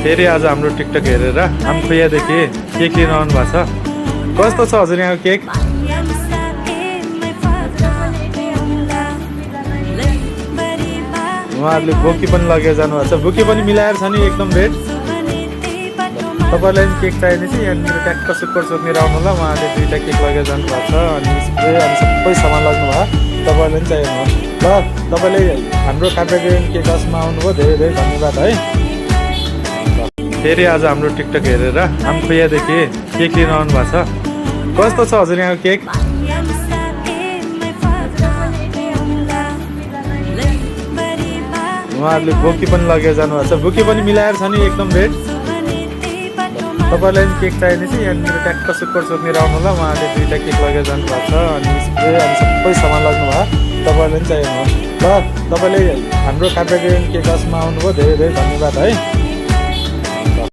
फेरि आज हाम्रो टिकटक हेरेर आमखुयादेखि केक लिन आउनु भएको छ। कस्तो छ हजुर यहाँको केक? उहाँहरूले बोकी पनि लगेर जानुभएको छ। बोकी पनि मिलाएर छ नि एकदम रेट। तपाईँलाई पनि केक चाहिने चाहिँ यहाँनिर ट्याक्क सुक्कर सोक्नेर आउनु होला। उहाँले दुईवटा केक लगेर जानुभएको छ अनि स्प्रे अनि सबै सामान लाग्नु भयो। तपाईँलाई पनि चाहिनु हो ल। तपाईँले हाम्रो काभ्रेगेन केक हाउसमा आउनुभयो, धेरै धेरै धन्यवाद है। फेरि आज हाम्रो टिकटक हेरेर आमखुयादेखि केक लिन आउनु भएको छ। कस्तो छ हजुर यहाँको केक? उहाँहरूले बोकी पनि लगेर जानुभएको छ। बोकी पनि मिलाएर छ नि एकदम रेट। तपाईँलाई पनि केक चाहिने चाहिँ यहाँनिर ट्याक्क सुक्कर सोक्नेर आउनु होला। उहाँले दुईवटा केक लगेर जानुभएको छ अनि स्प्रे अनि सबै सामान लाग्नु भयो। तपाईँलाई पनि चाहिनु हो ल। तपाईँले हाम्रो काभ्रेगेन केक हाउसमा आउनुभयो, धेरै धेरै धन्यवाद है।